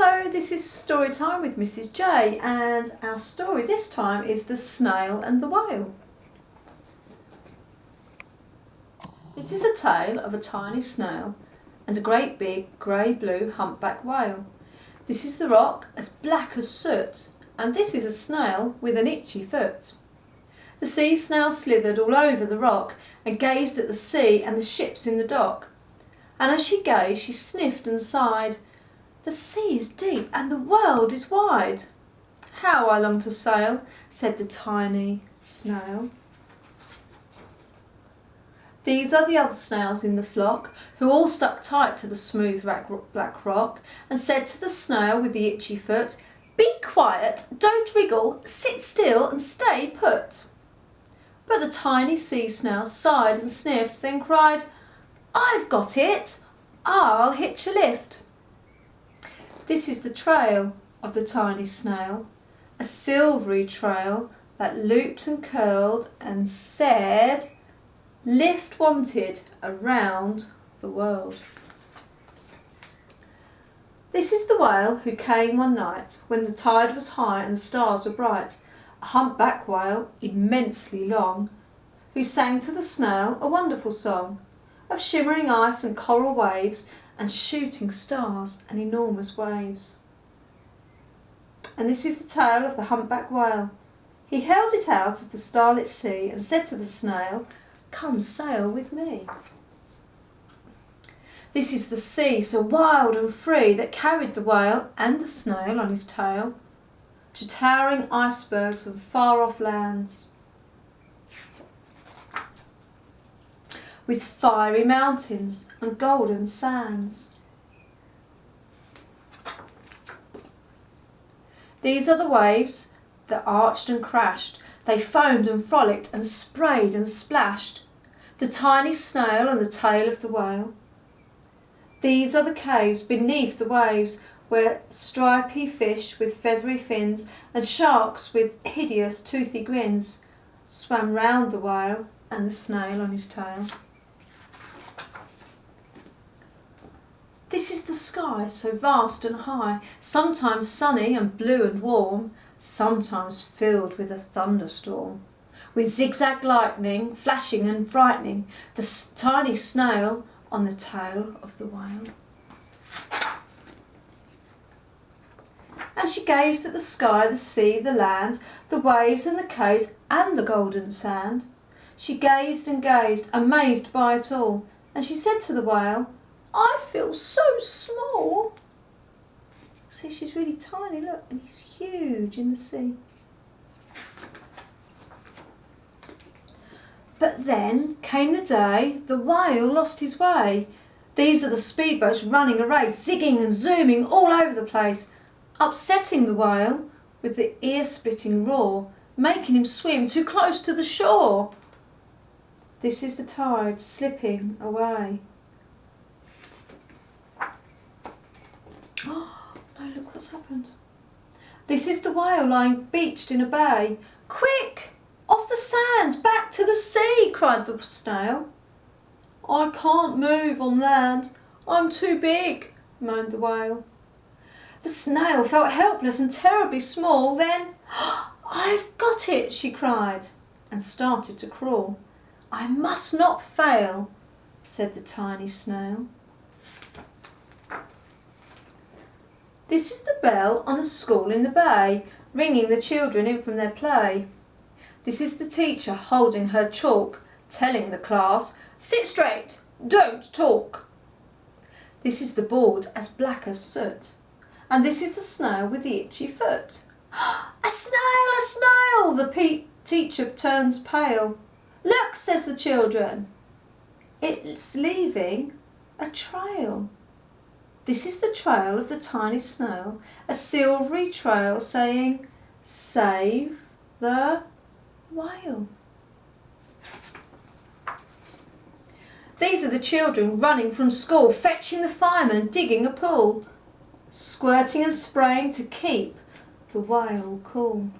Hello, this is Story Time with Mrs. J, and our story this time is The Snail and the Whale. This is a tale of a tiny snail and a great big grey-blue humpback whale. This is the rock as black as soot, and this is a snail with an itchy foot. The sea snail slithered all over the rock and gazed at the sea and the ships in the dock. And as she gazed, she sniffed and sighed, "The sea is deep and the world is wide." "How I long to sail," said the tiny snail. These are the other snails in the flock, who all stuck tight to the smooth black rock, and said to the snail with the itchy foot, "Be quiet, don't wriggle, sit still and stay put." But the tiny sea snail sighed and sniffed, then cried, "I've got it, I'll hitch a lift." This is the trail of the tiny snail, a silvery trail that looped and curled and said, "Lift wanted around the world." This is the whale who came one night when the tide was high and the stars were bright, a humpback whale immensely long, who sang to the snail a wonderful song of shimmering ice and coral waves and shooting stars and enormous waves. And this is the tale of the humpback whale. He held it out of the starlit sea and said to the snail, "Come sail with me." This is the sea so wild and free that carried the whale and the snail on his tail to towering icebergs and far-off lands, with fiery mountains and golden sands. These are the waves that arched and crashed. They foamed and frolicked and sprayed and splashed, the tiny snail and the tail of the whale. These are the caves beneath the waves, where stripy fish with feathery fins and sharks with hideous toothy grins swam round the whale and the snail on his tail. This is the sky so vast and high, sometimes sunny and blue and warm, sometimes filled with a thunderstorm, with zigzag lightning flashing and frightening the tiny snail on the tail of the whale. And she gazed at the sky, the sea, the land, the waves and the caves and the golden sand. She gazed and gazed, amazed by it all, and she said to the whale, "I feel so small." See, she's really tiny, look, and he's huge in the sea. But then came the day the whale lost his way. These are the speedboats running a race, zigging and zooming all over the place, upsetting the whale with the ear-splitting roar, making him swim too close to the shore. This is the tide slipping away. Oh, no, look what's happened. This is the whale lying beached in a bay. "Quick, off the sand, back to the sea," cried the snail. "I can't move on land, I'm too big," moaned the whale. The snail felt helpless and terribly small. Then, "I've got it," she cried, and started to crawl. "I must not fail," said the tiny snail. This is the bell on a school in the bay, ringing the children in from their play. This is the teacher holding her chalk, telling the class, "Sit straight, don't talk." This is the board as black as soot, and this is the snail with the itchy foot. "A snail, a snail!" The teacher turns pale. "Look," says the children, "it's leaving a trail." This is the trail of the tiny snail, a silvery trail saying, "Save the whale." These are the children running from school, fetching the fireman, digging a pool, squirting and spraying to keep the whale cool.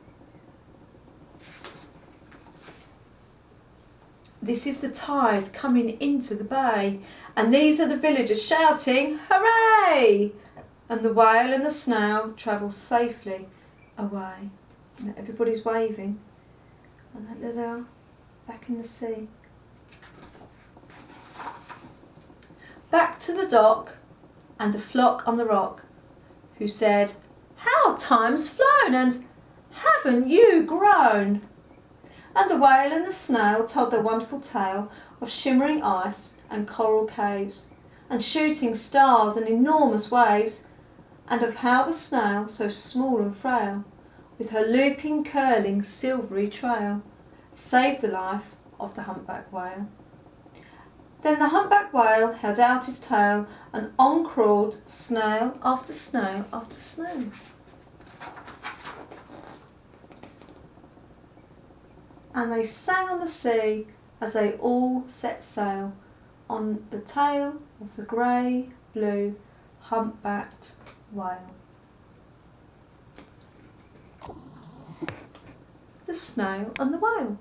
This is the tide coming into the bay, and these are the villagers shouting, "Hooray!" and the whale and the snail travel safely away. And everybody's waving, and that little back in the sea. Back to the dock, and a flock on the rock, who said, "How time's flown, and haven't you grown?" And the whale and the snail told their wonderful tale of shimmering ice and coral caves, and shooting stars and enormous waves, and of how the snail, so small and frail, with her looping, curling, silvery trail, saved the life of the humpback whale. Then the humpback whale held out his tail, and on crawled snail after snail after snail. And they sang on the sea as they all set sail on the tail of the grey, blue, humpbacked whale. The Snail and the Whale.